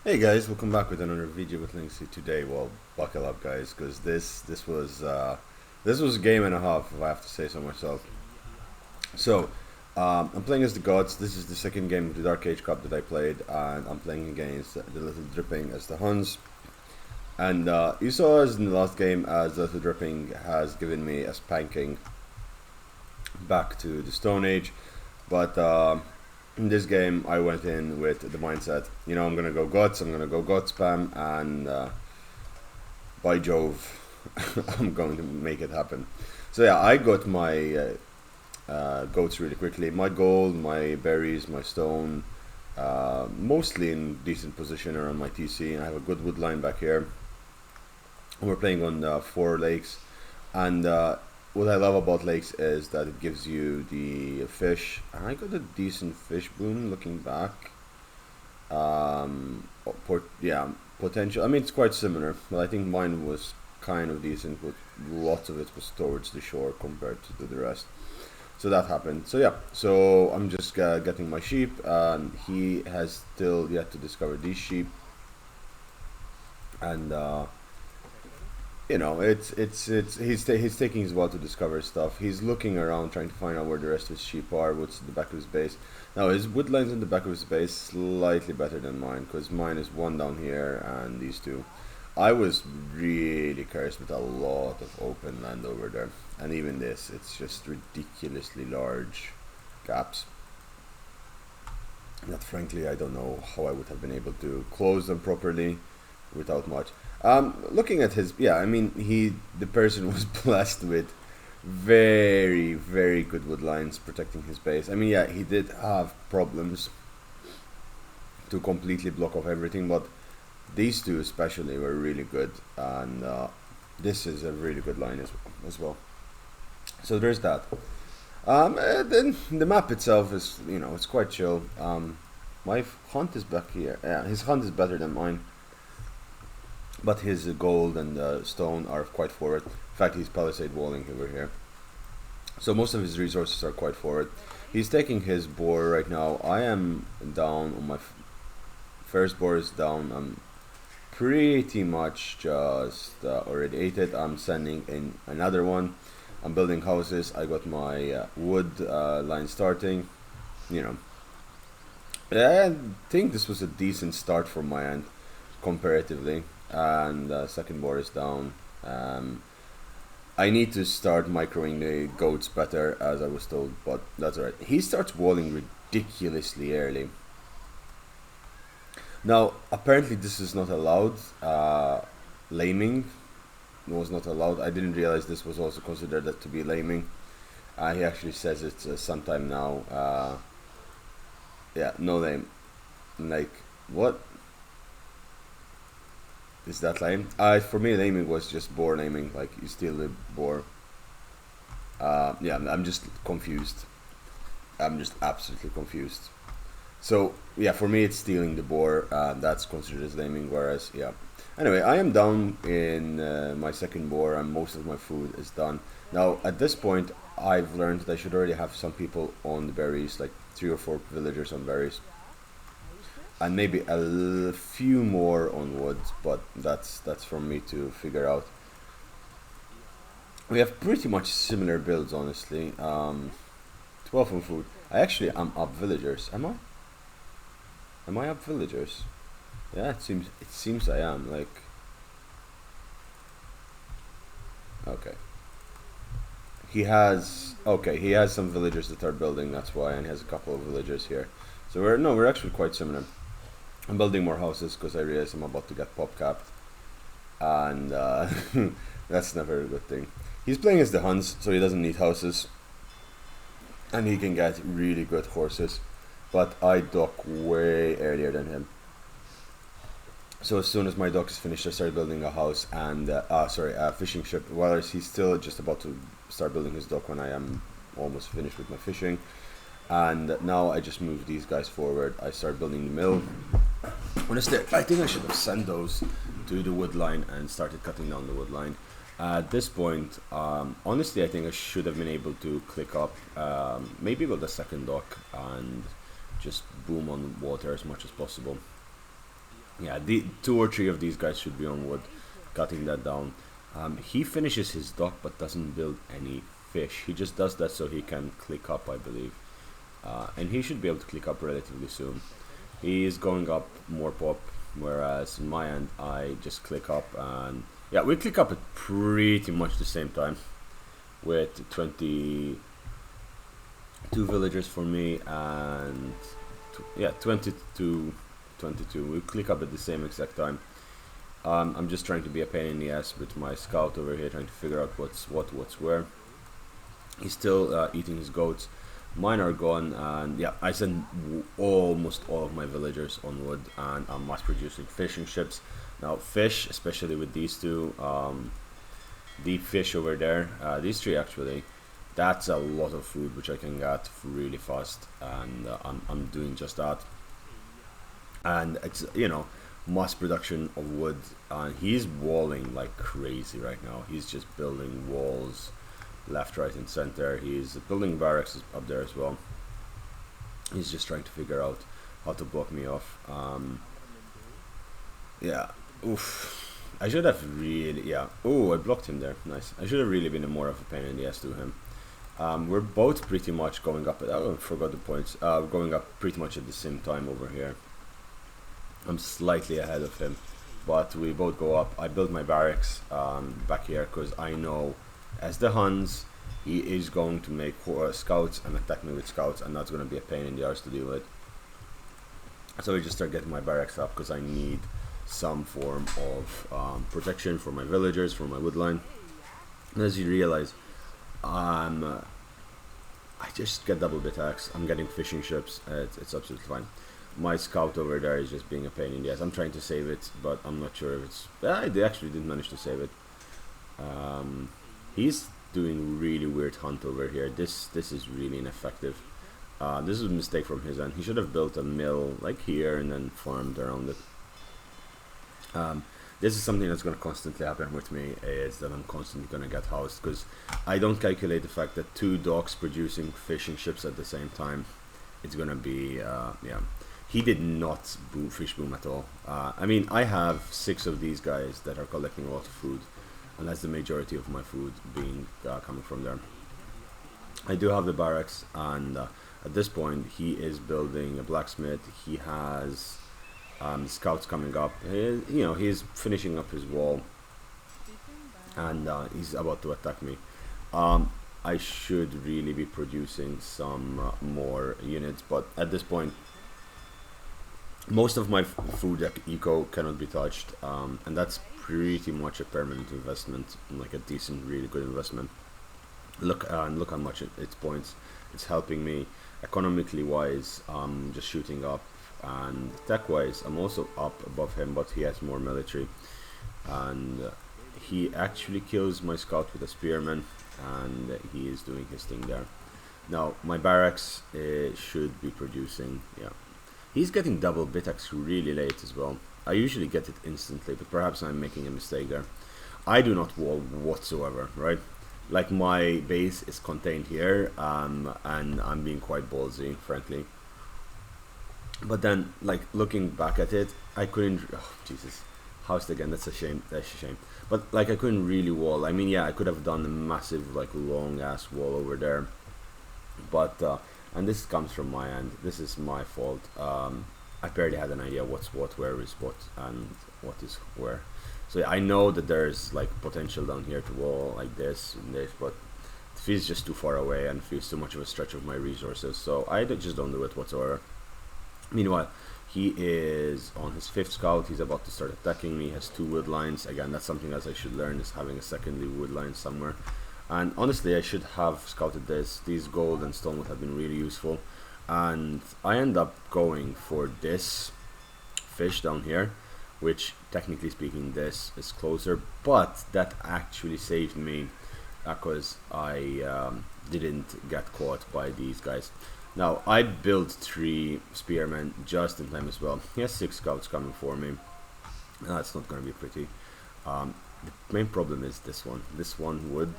Hey guys, welcome back with another video with Linksi today. Well, buckle up guys, because this was a game and a half, if I have to say so myself. So, I'm playing as the gods. This is the second game of the Dark Age Cup that I played, and I'm playing against the Little Dripping as the Huns. And you saw us in the last game as the Little Dripping has given me a spanking back to the Stone Age, but in this game I went in with the mindset, I'm gonna go guts, I'm gonna go gut spam, and by Jove, I'm going to make it happen. So yeah, I got my goats really quickly. My gold, my berries, my stone, mostly in decent position around my TC, and I have a good wood line back here. And we're playing on 4 lakes, and what I love about lakes is that it gives you the fish, and I got a decent fish boom looking back. Yeah, potential. I mean, it's quite similar, but I think mine was kind of decent, but lots of it was towards the shore compared to the rest. So that happened. So yeah, so I'm just getting my sheep, and he has still yet to discover these sheep, and he's taking his while to discover stuff. He's looking around, trying to find out where the rest of his sheep are, what's at the back of his base. Now his wood lines in the back of his base slightly better than mine, because mine is one down here and these two. I was really cursed with a lot of open land over there, and even this, it's just ridiculously large gaps. That frankly, I don't know how I would have been able to close them properly without much. Looking at his, yeah, I mean, the person was blessed with very, very good wood lines protecting his base. I mean, yeah, he did have problems to completely block off everything, but these two especially were really good, and this is a really good line as well. So there's that. Then the map itself is, it's quite chill. My hunt is back here. Yeah, his hunt is better than mine, but his gold and stone are quite forward. In fact, he's palisade walling over here, so most of his resources are quite forward. He's taking his boar right now. I am down on my first boar is down. I'm pretty much just already ate it. I'm sending in another one. I'm building houses. I got my wood line starting. You know, I think this was a decent start from my end comparatively. And second board is down. I need to start microing the goats better, as I was told, but that's alright. He starts walling ridiculously early. Now, apparently, this is not allowed. Laming was not allowed. I didn't realize this was also considered to be laming. He actually says it's sometime now. Yeah, no lame. Like, what? Is that lame? For me, naming was just boar naming. Like, you steal the boar. Yeah, I'm just confused. I'm just absolutely confused. So, yeah, for me, it's stealing the boar. That's considered as naming, whereas, yeah. Anyway, I am down in my second boar, and most of my food is done. Now, at this point, I've learned that I should already have some people on the berries, like 3 or 4 villagers on berries, and maybe a few more on wood, but that's for me to figure out. We have pretty much similar builds, honestly. 12 on food. I actually am up villagers. Am I? Am I up villagers? Yeah, it seems I am. Like, okay. He has some villagers that are building. That's why, and he has a couple of villagers here. So we're actually quite similar. I'm building more houses because I realize I'm about to get pop capped, and that's never a good thing. He's playing as the Huns, so he doesn't need houses, and he can get really good horses. But I dock way earlier than him. So as soon as my dock is finished, I start building a house and a fishing ship. Whereas he's still just about to start building his dock when I am almost finished with my fishing. And now I just move these guys forward. I start building the mill. Honestly, I think I should have sent those to the wood line and started cutting down the wood line. At this point, honestly, I think I should have been able to click up, maybe with the second dock, and just boom on water as much as possible. Yeah, the 2 or 3 of these guys should be on wood, cutting that down. He finishes his dock but doesn't build any fish. He just does that so he can click up, I believe. And he should be able to click up relatively soon. He is going up more pop, whereas in my end I just click up, and yeah, we click up at pretty much the same time with 22 villagers for me and yeah, 22. We click up at the same exact time. I'm just trying to be a pain in the ass with my scout over here, trying to figure out what's where. He's still eating his goats. Mine are gone, and yeah, I sent almost all of my villagers on wood, and I'm mass producing fishing ships. Now, fish, especially with these two, the fish over there, these 3 actually, that's a lot of food which I can get really fast, and I'm doing just that. And it's, you know, mass production of wood, and he's walling like crazy right now. He's just building walls left, right, and center. He's building barracks up there as well. He's just trying to figure out how to block me off. Yeah, oof. I should have really, yeah. Oh, I blocked him there. Nice. I should have really been more of a pain in the ass to him. We're both pretty much going up. I forgot the points. Going up pretty much at the same time over here. I'm slightly ahead of him, but we both go up. I built my barracks back here because I know as the Huns, he is going to make scouts and attack me with scouts, and that's going to be a pain in the arse to deal with. So I just start getting my barracks up because I need some form of protection for my villagers, for my woodline. And as you realize, I just get double bit axe. I'm getting fishing ships. It's absolutely fine. My scout over there is just being a pain in the ass. I'm trying to save it, but I'm not sure if it's... they actually didn't manage to save it. He's doing really weird hunt over here. This is really ineffective. This is a mistake from his end. He should have built a mill like here and then farmed around it. This is something that's going to constantly happen with me, is that I'm constantly going to get housed because I don't calculate the fact that 2 docks producing fishing ships at the same time. It's going to be, yeah. He did not fish boom at all. I mean, I have 6 of these guys that are collecting a lot of food, and that's the majority of my food being coming from there. I do have the barracks, and at this point he is building a blacksmith. He has scouts coming up. He's finishing up his wall, and he's about to attack me. I should really be producing some more units, but at this point most of my food eco cannot be touched, and that's pretty much a permanent investment, like a decent, really good investment. Look how much it's points. It's helping me economically wise. Just shooting up, and tech wise I'm also up above him, but he has more military, and he actually kills my scout with a spearman, and he is doing his thing there. Now my barracks should be producing, yeah. He's getting double bitax really late as well. I usually get it instantly, but perhaps I'm making a mistake there. I do not wall whatsoever, right? Like, my base is contained here, and I'm being quite ballsy, frankly. But then, like, looking back at it, I couldn't... Oh, Jesus. Housed again, that's a shame. That's a shame. But, like, I couldn't really wall. I mean, yeah, I could have done a massive, like, long-ass wall over there. But, and this comes from my end. This is my fault. I barely had an idea what's what, where is what, and what is where. So yeah, I know that there's like potential down here to wall like this and this, but it feels just too far away and feels too much of a stretch of my resources. So I just don't do it whatsoever. Meanwhile, he is on his 5th scout. He's about to start attacking me. He has 2 wood lines. Again, that's something else I should learn, is having a secondary wood line somewhere. And honestly, I should have scouted this. These gold and stone would have been really useful. And I end up going for this fish down here, which technically speaking this is closer, but that actually saved me because I didn't get caught by these guys. Now I built 3 spearmen just in time as well. He has 6 scouts coming for me. That's not going to be pretty. The main problem is this one wood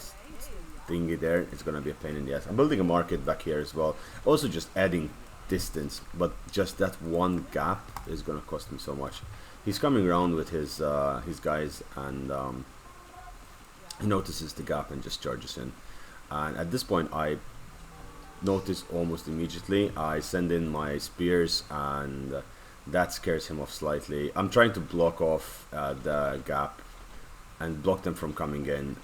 thingy there. It's gonna be a pain in the ass. I'm building a market back here as well, also just adding distance, but just that one gap is gonna cost me so much. He's coming around with his guys, and he notices the gap and just charges in. And at this point, I notice almost immediately. I send in my spears, and that scares him off slightly. I'm trying to block off the gap and block them from coming in.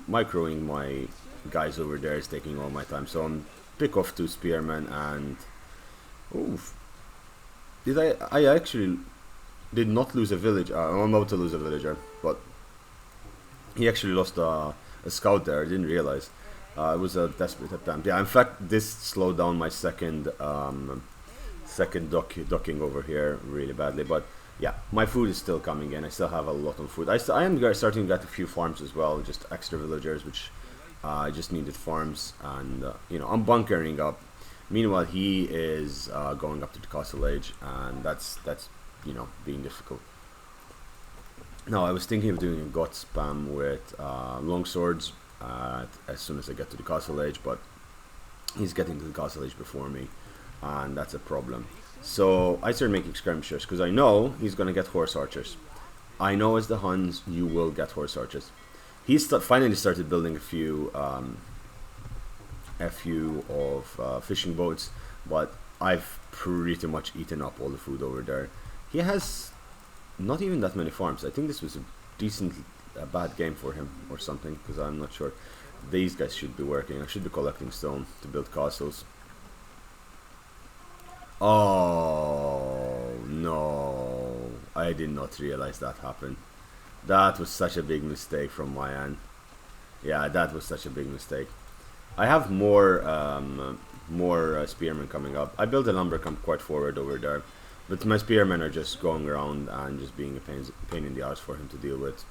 Microing my guys over there is taking all my time, so I'm pick off 2 spearmen, and oof. I actually did not lose a village. I'm about to lose a villager, but he actually lost a scout there. I didn't realize. It was a desperate attempt. Yeah, in fact, this slowed down my second docking over here really badly. But yeah, my food is still coming in. I still have a lot of food. I am starting to get a few farms as well, just extra villagers, which I just needed farms, and you know, I'm bunkering up. Meanwhile, he is going up to the castle age, and that's you know, being difficult. Now, I was thinking of doing a god spam with long swords as soon as I get to the castle age, but he's getting to the castle age before me, and that's a problem. So I started making skirmishers because I know he's going to get horse archers. I know as the Huns you will get horse archers. He's finally started building a few of fishing boats, but I've pretty much eaten up all the food over there. He has not even that many farms. I think this was a bad game for him or something, because I'm not sure. These guys should be working. I should be collecting stone to build castles. Oh no, I did not realize that happened. That was such a big mistake from my end. Yeah, that was such a big mistake. I have more spearmen coming up. I built a lumber camp quite forward over there, but my spearmen are just going around and just being a pain in the ass for him to deal with.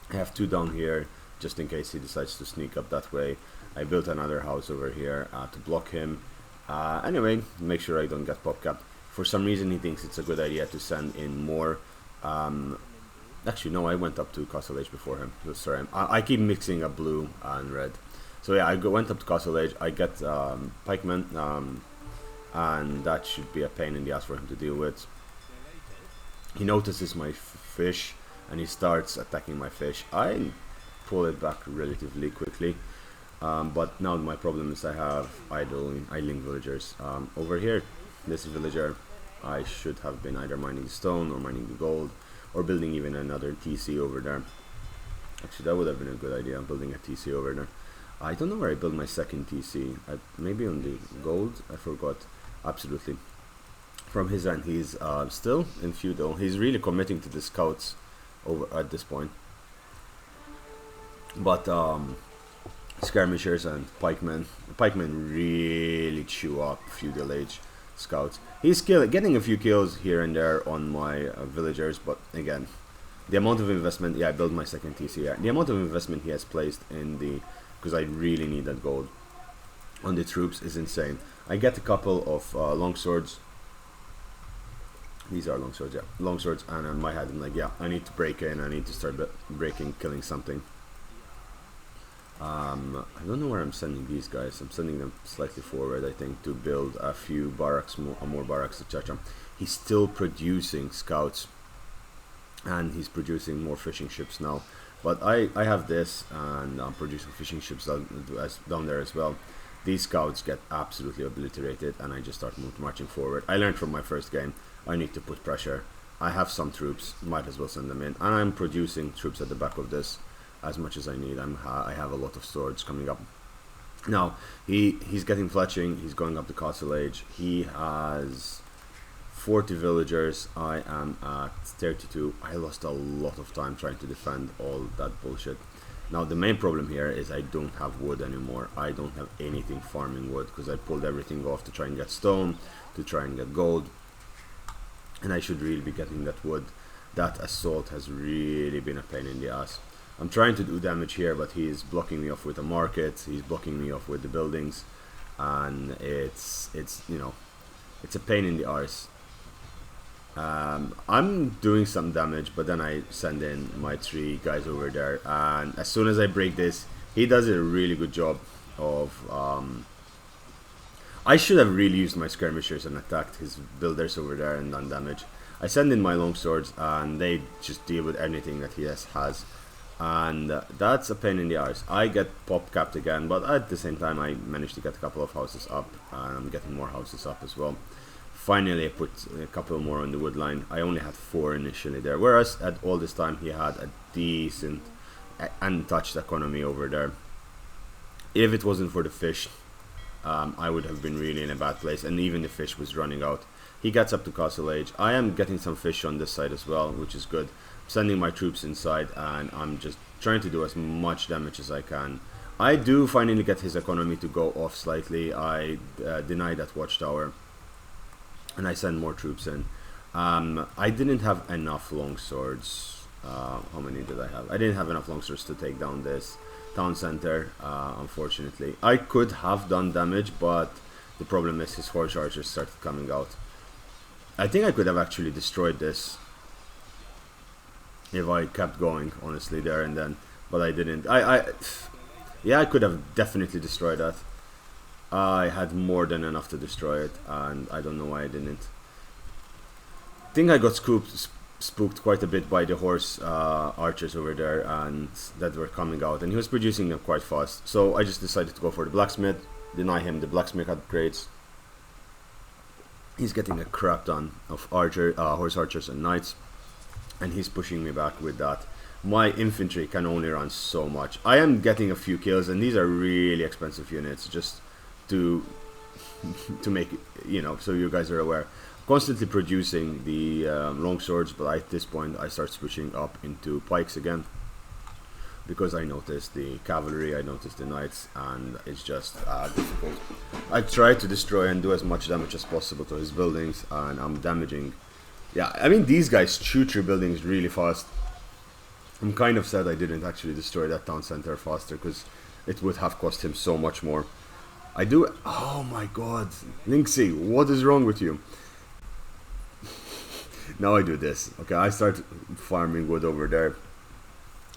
I have 2 down here just in case he decides to sneak up that way. I built another house over here to block him. Anyway, make sure I don't get popcapped. For some reason he thinks it's a good idea to send in more. Actually no, I went up to Castle Age before him. So sorry, I keep mixing up blue and red. So yeah, went up to Castle Age. I get pikemen, and that should be a pain in the ass for him to deal with. He notices my fish, and he starts attacking my fish. I pull it back relatively quickly, but now my problem is I have idling villagers. Over here, this villager, I should have been either mining the stone or mining the gold, or building even another TC over there. Actually, that would have been a good idea, building a TC over there. I don't know where I built my second TC. Maybe on the gold? I forgot. Absolutely. From his end, he's still in feudal. He's really committing to the scouts over at this point. But skirmishers and pikemen really chew up feudal age scouts. He's getting a few kills here and there on my villagers, but again, the amount of investment. Yeah, I built my second TC. The amount of investment he has placed in the, because I really need that gold on the troops, is insane. I get a couple of long swords. These are long swords, yeah, long swords, and in my head I'm like, yeah, I need to break in. I need to start breaking, killing something. I don't know where I'm sending these guys. I'm sending them slightly forward, I think, to build a few barracks, more barracks, etc. He's still producing scouts, and he's producing more fishing ships now. But I have this, and I'm producing fishing ships down there as well. These scouts get absolutely obliterated, and I just start marching forward. I learned from my first game, I need to put pressure. I have some troops, might as well send them in, and I'm producing troops at the back of this as much as I need. I have a lot of swords coming up. Now, he's getting fletching, he's going up the castle age. He has 40 villagers, I am at 32. I lost a lot of time trying to defend all that bullshit. Now, the main problem here is I don't have wood anymore. I don't have anything farming wood, because I pulled everything off to try and get stone, to try and get gold. And I should really be getting that wood. That assault has really been a pain in the ass. I'm trying to do damage here, but he's blocking me off with the market, he's blocking me off with the buildings, and it's you know, it's a pain in the arse. I'm doing some damage, but then I send in my 3 guys over there, and as soon as I break this, he does a really good job of I should have really used my skirmishers and attacked his builders over there and done damage. I send in my longswords and they just deal with anything that he has. And that's a pain in the arse. I get pop capped again, but at the same time I managed to get a couple of houses up, and I'm getting more houses up as well. Finally I put a couple more on the wood line. I only had 4 initially there, whereas at all this time he had a decent untouched economy over there. If it wasn't for the fish, I would have been really in a bad place, and even the fish was running out. He gets up to Castle Age. I am getting some fish on this side as well, which is good. Sending my troops inside, and I'm just trying to do as much damage as I can. I do finally get his economy to go off slightly. I deny that watchtower, and I send more troops in. I didn't have enough longswords. How many did I have? I didn't have enough longswords to take down this town center, unfortunately. I could have done damage, but the problem is his horse archers started coming out. I think I could have actually destroyed this if I kept going, honestly, there and then, but I didn't. Yeah, I could have definitely destroyed that. I had more than enough to destroy it, and I don't know why I didn't. I think I got spooked quite a bit by the horse archers over there, and that were coming out, and he was producing them quite fast. So I just decided to go for the blacksmith, deny him the blacksmith upgrades. He's getting a crap ton of horse archers and knights, and he's pushing me back with that. My infantry can only run so much. I am getting a few kills, and these are really expensive units, just to make it, you know, so you guys are aware. Constantly producing the longswords, but at this point I start switching up into pikes again, because I noticed the cavalry, I noticed the knights, and it's just difficult. I try to destroy and do as much damage as possible to his buildings, and I'm damaging. Yeah, I mean, these guys shoot through buildings really fast. I'm kind of sad I didn't actually destroy that town center faster, because it would have cost him so much more. I do. Oh my god, Linksi, what is wrong with you? Now I do this. Okay, I start farming wood over there.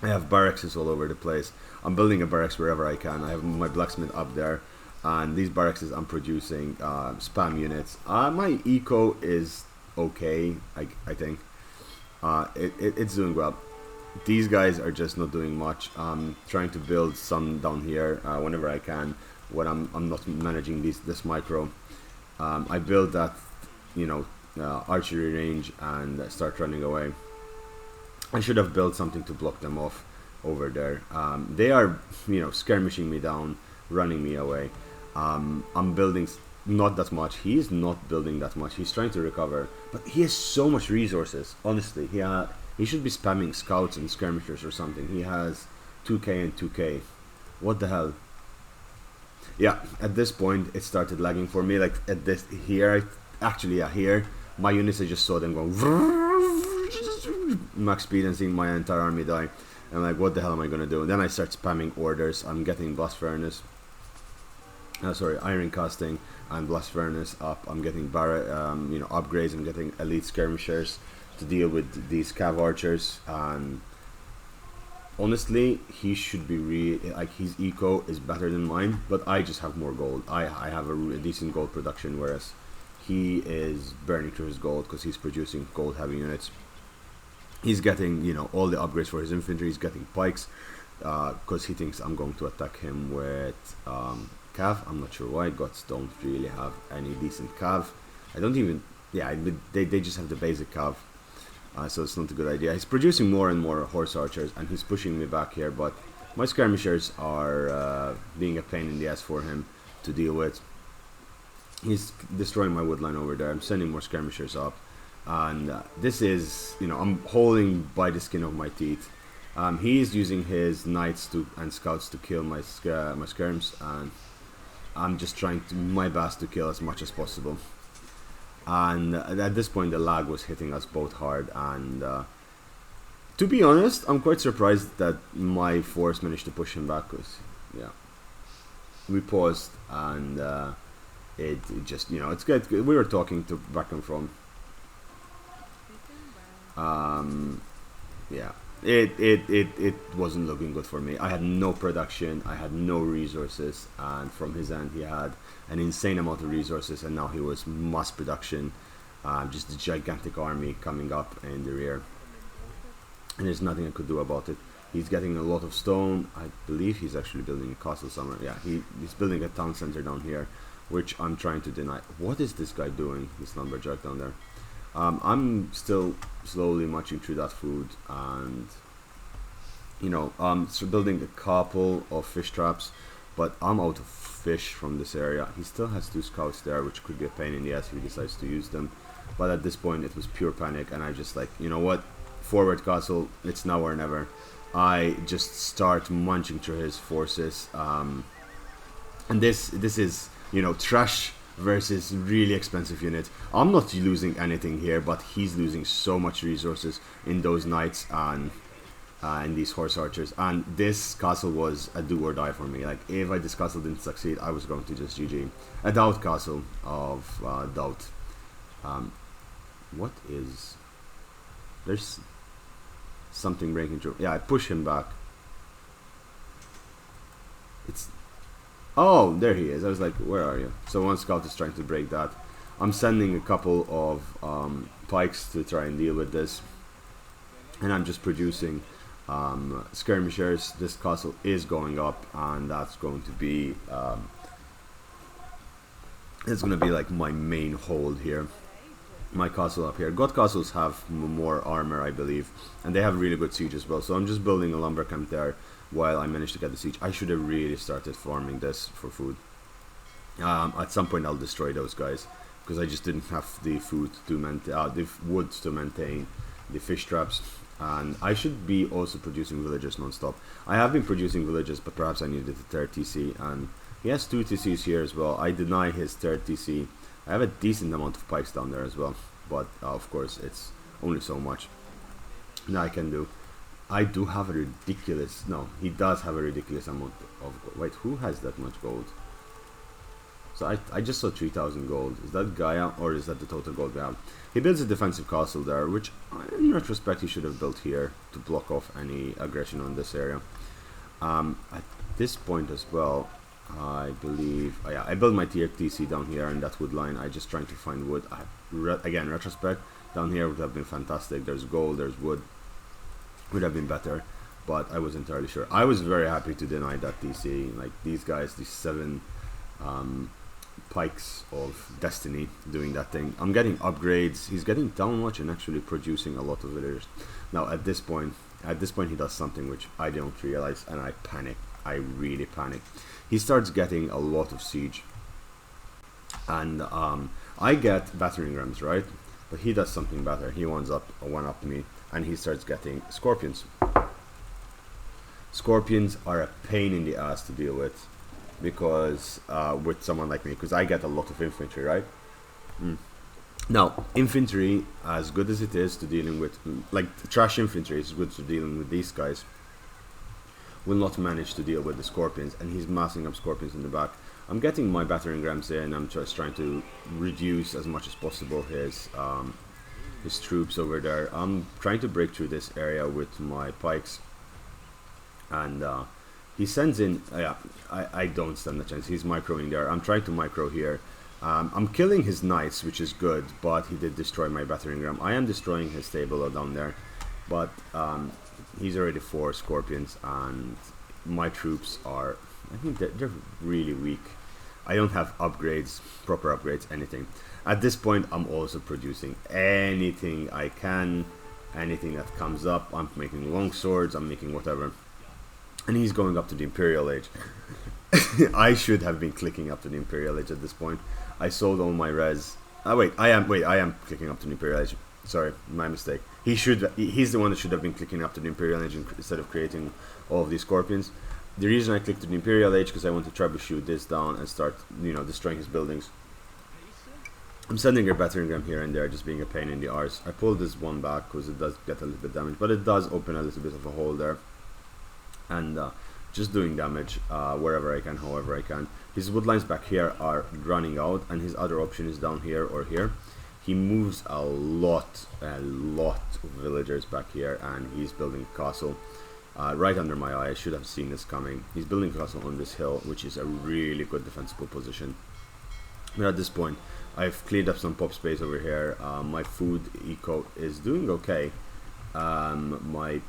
I have barracks all over the place. I'm building a barracks wherever I can. I have my blacksmith up there, and these barracks I'm producing spam units. My eco is okay, I think. It's doing well. These guys are just not doing much. I'm trying to build some down here whenever I can, when I'm not managing this micro. I build that, you know, archery range and start running away. I should have built something to block them off over there. They are, you know, skirmishing me down, running me away. I'm building not that much. He is not building that much. He's trying to recover, but he has so much resources. Honestly, he should be spamming scouts and skirmishers or something. He has 2k and 2k. What the hell? Yeah, at this point it started lagging for me. Like at this here, actually, yeah, here my units, I just saw them going max speed and seeing my entire army die. I'm like, what the hell am I gonna do? Then I start spamming orders. I'm getting blast furnace. Iron casting and blast furnace up. I'm getting you know, upgrades. I'm getting elite skirmishers to deal with these cav archers. And honestly, he should be like, his eco is better than mine, but I just have more gold. I have a decent gold production, whereas he is burning through his gold because he's producing gold heavy units. He's getting, you know, all the upgrades for his infantry. He's getting pikes because he thinks I'm going to attack him with cav. I'm not sure why. Gods don't really have any decent cav. I don't even, yeah, they just have the basic cav. So it's not a good idea. He's producing more and more horse archers, and he's pushing me back here, but my skirmishers are being a pain in the ass for him to deal with. He's destroying my woodline over there. I'm sending more skirmishers up, and this is, you know, I'm holding by the skin of my teeth. He's using his knights and scouts to kill my skirms, and I'm just trying my best to kill as much as possible. And at this point the lag was hitting us both hard, and to be honest, I'm quite surprised that my force managed to push him back, because yeah, we paused, and it just, you know, it's good. We were talking to back and from. Yeah, it wasn't looking good for me. I had no production, I had no resources, and from his end he had an insane amount of resources, and now he was mass production. Just a gigantic army coming up in the rear, and there's nothing I could do about it. He's getting a lot of stone. I believe he's actually building a castle somewhere. Yeah, he's building a town center down here, which I'm trying to deny. What is this guy doing, this lumberjack down there? I'm still slowly munching through that food, and you know, so building a couple of fish traps, but I'm out of fish from this area. He still has 2 scouts there, which could be a pain in the ass if he decides to use them. But at this point, it was pure panic, and I just like, you know what, forward castle, it's now or never. I just start munching through his forces, and this is, you know, trash versus really expensive unit. I'm not losing anything here, but he's losing so much resources in those knights and in these horse archers. And this castle was a do or die for me. Like, if this castle didn't succeed, I was going to just GG. A doubt castle of doubt. What is... There's something breaking through. Yeah, I push him back. It's... Oh, there he is. I was like, where are you? So one scout is trying to break that. I'm sending a couple of pikes to try and deal with this. And I'm just producing skirmishers. This castle is going up, and that's going to be... it's going to be like my main hold here. My castle up here. God castles have more armor, I believe, and they have really good siege as well. So I'm just building a lumber camp there while I manage to get the siege. I should have really started farming this for food. At some point I'll destroy those guys, because I just didn't have the food to maintain, the wood to maintain the fish traps. And I should be also producing villagers non-stop. I have been producing villagers, but perhaps I needed a third TC, and he has 2 TCs here as well. I deny his third TC. I have a decent amount of pikes down there as well, but of course it's only so much that I can do. I do have a ridiculous... No, he does have a ridiculous amount of gold. Wait, who has that much gold? So I just saw 3,000 gold. Is that Gaia, or is that the total gold we have? He builds a defensive castle there, which in retrospect he should have built here to block off any aggression on this area. At this point as well, I believe... yeah, I built my tier TC down here in that wood line. I just trying to find wood. Again, retrospect, down here would have been fantastic. There's gold, there's wood. Would have been better, but I wasn't entirely sure. I was very happy to deny that TC. Like, these guys, these 7 pikes of destiny doing that thing. I'm getting upgrades. He's getting down much and actually producing a lot of villagers. Now at this point he does something which I don't realize, and I panic. I really panic. He starts getting a lot of siege, and I get battering rams, right? But he does something better. He one up me, and he starts getting scorpions. Scorpions are a pain in the ass to deal with, because with someone like me, because I get a lot of infantry, right? Now, infantry, as good as it is to dealing with, like, trash infantry is good to dealing with these guys, will not manage to deal with the scorpions, and he's massing up scorpions in the back. I'm getting my battering rams in, and I'm just trying to reduce as much as possible his troops over there. I'm trying to break through this area with my pikes, and he sends in... yeah, I don't stand a chance. He's microing there. I'm trying to micro here. I'm killing his knights, which is good, but he did destroy my battering ram. I am destroying his stable down there, but he's already 4 scorpions, and my troops are... I think they're really weak. I don't have upgrades, proper upgrades, anything. At this point, I'm also producing anything I can, anything that comes up. I'm making long swords, I'm making whatever. And he's going up to the Imperial Age. I should have been clicking up to the Imperial Age at this point. I sold all my res. I am clicking up to the Imperial Age. Sorry, my mistake. He's the one that should have been clicking up to the Imperial Age instead of creating all of these scorpions. The reason I clicked to the Imperial Age, because I want to troubleshoot this down and start, destroying his buildings. I'm sending a battering ram here and there, just being a pain in the arse. I pulled this one back because it does get a little bit damage, but it does open a little bit of a hole there. And just doing damage wherever I can, however I can. His wood lines back here are running out, and his other option is down here or here. He moves a lot of villagers back here, and he's building a castle. Right under my eye. I should have seen this coming. He's building a castle on this hill, which is a really good defensible position. But at this point, I've cleared up some pop space over here. My food eco is doing okay. My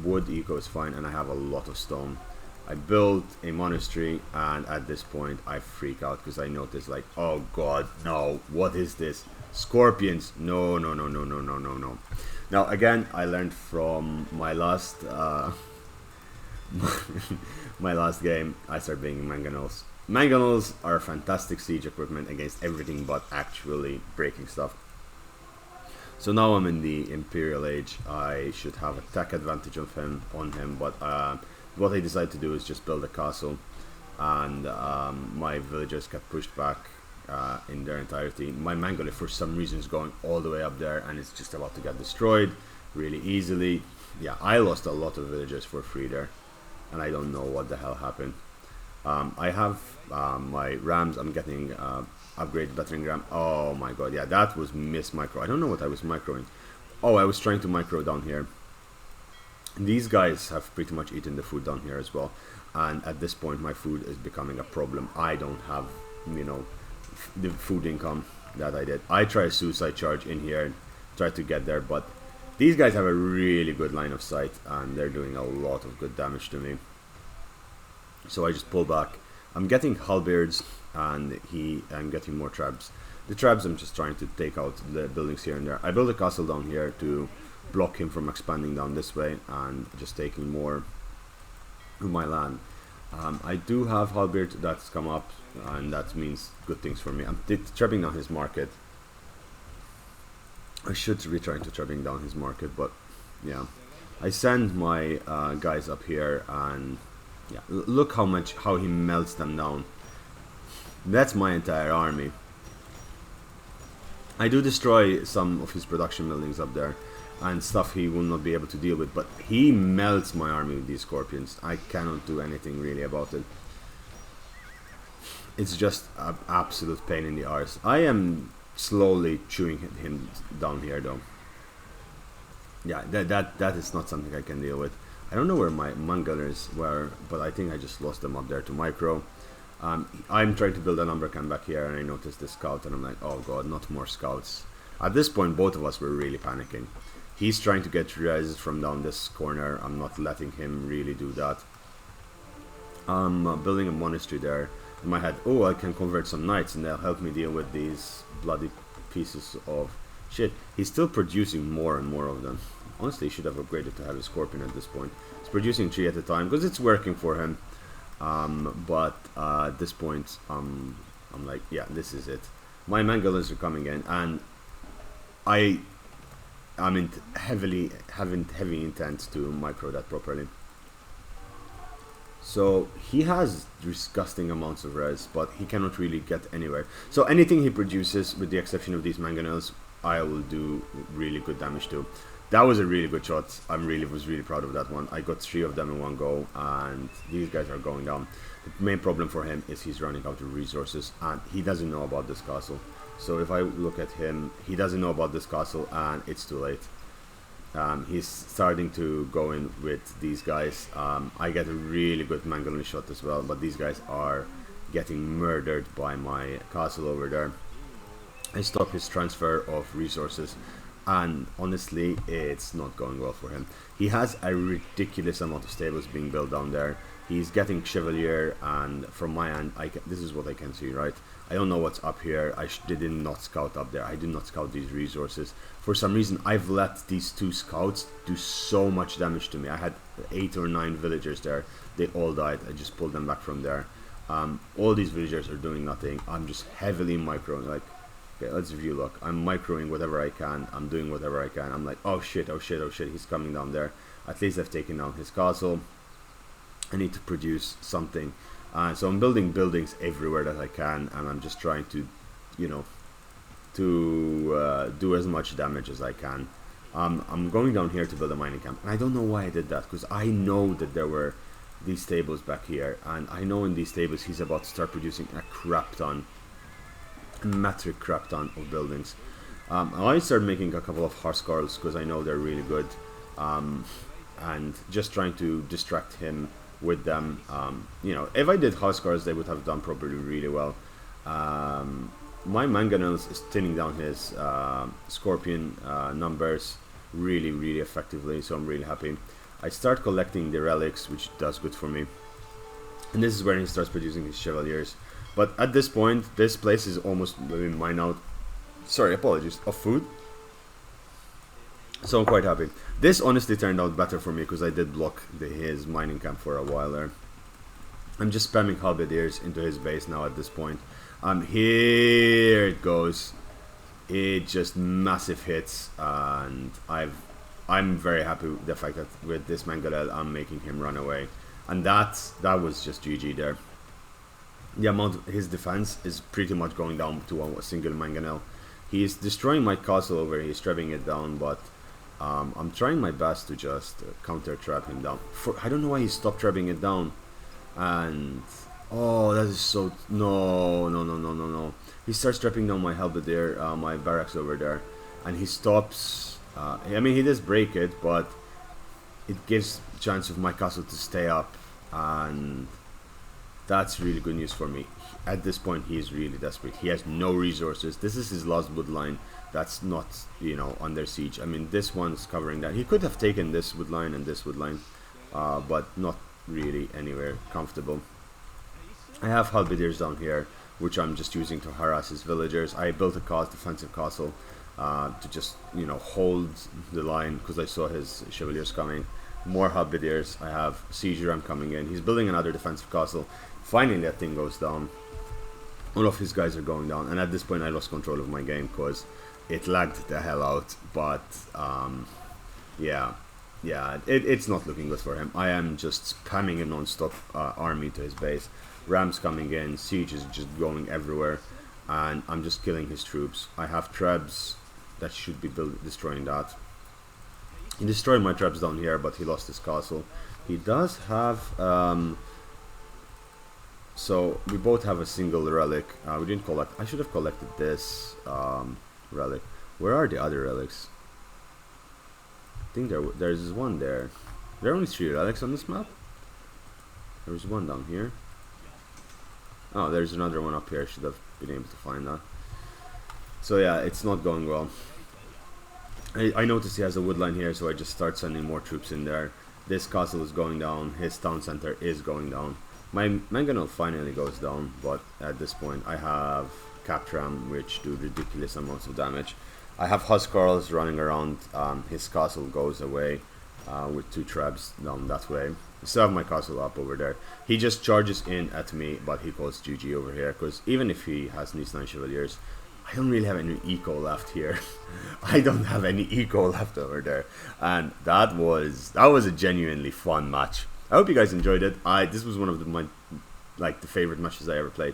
wood eco is fine, and I have a lot of stone. I built a monastery, and at this point I freak out because I notice, like, oh god, no, what is this? Scorpions! No, no, no, no, no, no, no, no. Now again, I learned from my last my last game. I started being mangonels. Mangonels are fantastic siege equipment against everything but actually breaking stuff. So now I'm in the Imperial Age. I should have attack advantage of him on him, but what I decided to do is just build a castle, and my villagers get pushed back in their entirety. My Mangolith for some reason is going all the way up there, and it's just about to get destroyed really easily. Yeah, I lost a lot of villagers for free there, and I don't know what the hell happened. I have my rams. I'm getting upgraded battering ram. Oh my god, yeah, that was miss micro. I don't know what I was microing. Oh, I was trying to micro down here. These guys have pretty much eaten the food down here as well, and at this point my food is becoming a problem. I don't have, you know, the food income that I did. I try a suicide charge in here, try to get there, but these guys have a really good line of sight, and they're doing a lot of good damage to me. So I just pull back. I'm getting halberds, and I'm getting more traps. The traps, I'm just trying to take out the buildings here and there. I built a castle down here to block him from expanding down this way and just taking more of my land. I do have halberd that's come up, and that means good things for me. I'm trapping down his market. I should be trying to trapping down his market, but yeah. I send my guys up here, and yeah, look how he melts them down. That's my entire army. I do destroy some of his production buildings up there and stuff he will not be able to deal with, but he melts my army with these scorpions. I cannot do anything really about it. It's just an absolute pain in the arse. I am slowly chewing him down here though. Yeah, that is not something I can deal with. I don't know where my manglers were, but I think I just lost them up there to micro. I'm trying to build a number camp back here, and I noticed the scout, and I'm like, oh god, not more scouts. At this point, both of us were really panicking. He's trying to get res from down this corner. I'm not letting him really do that. I'm building a monastery there. In my head, oh, I can convert some knights, and they'll help me deal with these bloody pieces of shit. He's still producing more and more of them. Honestly, he should have upgraded to have a scorpion at this point. He's producing 3 at a time because it's working for him. But at this point, I'm like, yeah, this is it. My manglers are coming in, and I'm in having heavy intent to micro that properly. So he has disgusting amounts of res, but he cannot really get anywhere. So anything he produces, with the exception of these mangonels, I will do really good damage to. That was a really good shot. I was really proud of that one. I got 3 of them in one go, and these guys are going down. The main problem for him is he's running out of resources, and he doesn't know about this castle. So if I look at him, he doesn't know about this castle, and it's too late. He's starting to go in with these guys. I get a really good manglin shot as well, but these guys are getting murdered by my castle over there. I stop his transfer of resources, and honestly, it's not going well for him. He has a ridiculous amount of stables being built down there. He's getting Chevalier, and from my end, this is what I can see, right? I don't know what's up here. I did not scout up there. I did not scout these resources. For some reason, I've let these 2 scouts do so much damage to me. I had 8 or 9 villagers there. They all died. I just pulled them back from there. All these villagers are doing nothing. I'm just heavily microing, like, okay, let's review. Look, I'm microing whatever I can. I'm doing whatever I can. I'm like, oh shit, oh shit, oh shit. He's coming down there. At least I've taken down his castle. I need to produce something. So I'm building buildings everywhere that I can, and I'm just trying to, you know, to do as much damage as I can. I'm going down here to build a mining camp, and I don't know why I did that, because I know that there were these stables back here, and I know in these stables he's about to start producing a crap ton. Metric crap ton of buildings. I started making a couple of Huskarls because I know they're really good, and just trying to distract him with them. You know, if I did Huskars, they would have done probably really well. my mangonels is thinning down his scorpion numbers really effectively, so I'm really happy. I start collecting the relics, which does good for me, and this is where he starts producing his chevaliers. But at this point, this place is almost mine out. Sorry, apologies, of food. So I'm quite happy. This honestly turned out better for me because I did block his mining camp for a while there. I'm just spamming halberdiers into his base now at this point. Here it goes. It just massive hits, and I'm very happy with the fact that with this Mangonel I'm making him run away, and that was just GG there. The amount of his defense is pretty much going down to a single Mangonel. He is destroying my castle over here, he's trapping it down, but I'm trying my best to just counter trap him down. I don't know why he stopped trapping it down, and oh, that is so no. He starts trapping down my halberdier, my barracks over there, and he stops. I mean, he does break it, but it gives chance of my castle to stay up, and that's really good news for me. At this point, he is really desperate. He has no resources. This is his last woodline that's not, you know, under siege. I mean, this one's covering that. He could have taken this woodline and this woodline, but not really anywhere comfortable. I have halberdiers down here, which I'm just using to harass his villagers. I built a defensive castle to just, you know, hold the line because I saw his chevaliers coming. More halberdiers. I have siege ram coming in. He's building another defensive castle. Finally, that thing goes down. All of his guys are going down, and at this point, I lost control of my game because it lagged the hell out. But yeah, it's not looking good for him. I am just spamming a non-stop army to his base. Rams coming in, siege is just going everywhere, and I'm just killing his troops. I have trebs that should be destroying that. He destroyed my trebs down here, but he lost his castle. He does have so we both have a single relic. We didn't collect. I should have collected this relic. Where are the other relics? I think there's one there. There are only 3 relics on this map. There's one down here. Oh, there's another one up here. I should have been able to find that. So yeah, it's not going well. I noticed he has a woodline here, so I just start sending more troops in there. This castle is going down. His town center is going down. My Mangonel finally goes down, but at this point I have Captram, which do ridiculous amounts of damage. I have Huskarls running around. His castle goes away with 2 traps down that way. I still have my castle up over there. He just charges in at me, but he calls GG over here, because even if he has these 9 chevaliers, I don't really have any eco left here. I don't have any eco left over there, and that was a genuinely fun match. I hope you guys enjoyed it. This was one of my the favorite matches I ever played,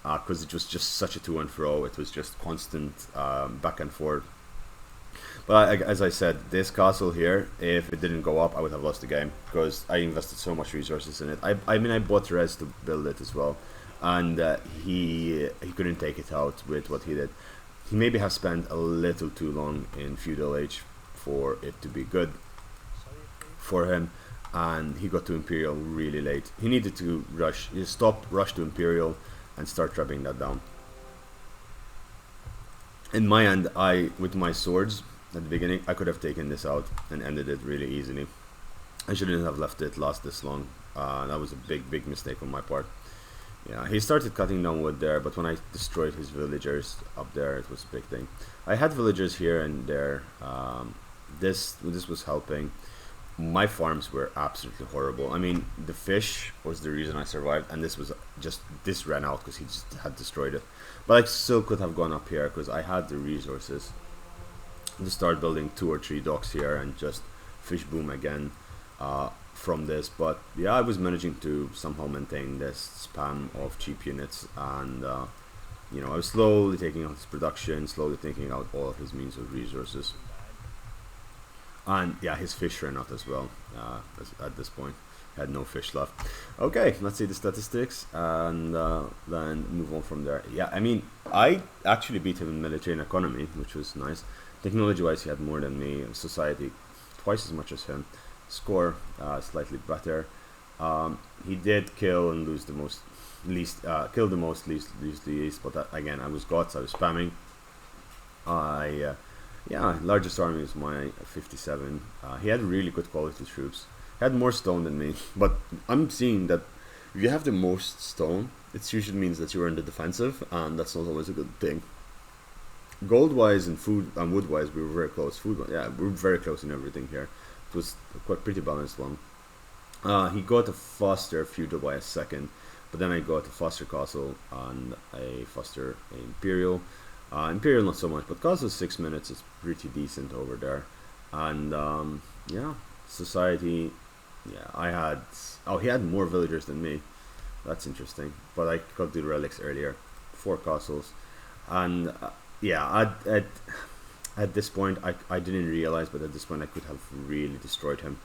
because it was just such a to and fro. It was just constant back and forth. But as I said, this castle here, if it didn't go up, I would have lost the game, because I invested so much resources in it. I mean, I bought res to build it as well, and he couldn't take it out with what he did. He maybe has spent a little too long in feudal age for it to be good for him, and he got to Imperial really late. He needed to rush. He stopped, rush to Imperial, and start trapping that down. In my end, with my swords at the beginning, I could have taken this out and ended it really easily. I shouldn't have left it last this long. That was a big mistake on my part. Yeah, he started cutting down wood there, but when I destroyed his villagers up there, it was a big thing. I had villagers here and there. This was helping. My farms were absolutely horrible. I mean, the fish was the reason I survived, and this ran out because he just had destroyed it. But I still could have gone up here because I had the resources to start building 2 or 3 docks here and just fish boom again from this. But yeah, I was managing to somehow maintain this spam of cheap units, and you know, I was slowly taking out his production, slowly taking out all of his means of resources. And yeah, his fish ran out as well. At this point, had no fish left. Okay, let's see the statistics and then move on from there. Yeah, I mean, I actually beat him in military and economy, which was nice. Technology-wise, he had more than me. Society, twice as much as him. Score, slightly better. He did kill and lose the most, kill the most, lose the least. But again, I was guts. I was spamming. Yeah, largest army is my 57. He had really good quality troops. He had more stone than me, but I'm seeing that if you have the most stone, it usually means that you are in the defensive, and that's not always a good thing. Gold wise and food and wood wise, we were very close. Yeah, we were very close in everything here. It was a quite pretty balanced one. He got a faster feudal by a second, but then I got a faster castle and a faster imperial. Imperial not so much, but castle 6 minutes is pretty decent over there. And yeah, society. Yeah, I had. Oh, he had more villagers than me. That's interesting. But I got the relics earlier. 4 castles, and yeah, at this point I didn't realize, but at this point I could have really destroyed him,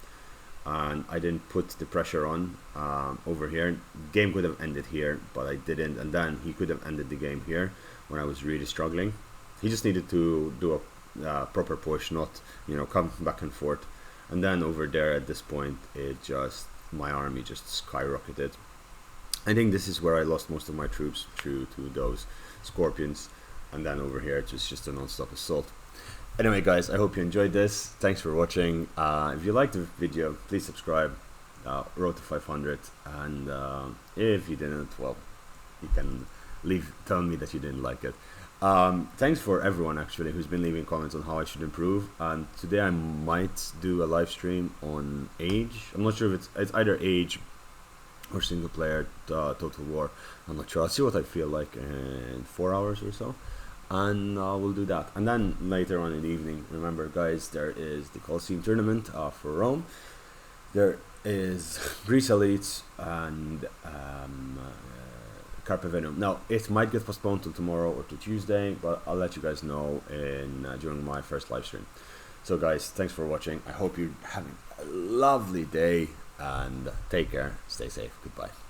and I didn't put the pressure on over here. Game could have ended here, but I didn't, and then he could have ended the game here when I was really struggling. He just needed to do a proper push, not come back and forth. And then over there at this point, my army just skyrocketed. I think this is where I lost most of my troops through to those scorpions, and then over here it was just a non-stop assault. Anyway guys, I hope you enjoyed this. Thanks for watching. If you liked the video, please subscribe. Road to 500, and if you didn't, well, you can tell me that you didn't like it. Thanks for everyone actually who's been leaving comments on how I should improve, and today I might do a live stream on Age. I'm not sure if it's either Age or single player Total War. I'm not sure. I'll see what I feel like in 4 hours or so, and we'll do that. And then later on in the evening, remember guys, there is the Colosseum tournament for Rome. There is Greece Elites and Carpe Venom. Now it might get postponed to tomorrow or to Tuesday, but I'll let you guys know during my first live stream. So guys, thanks for watching. I hope you're having a lovely day, and take care, stay safe, goodbye.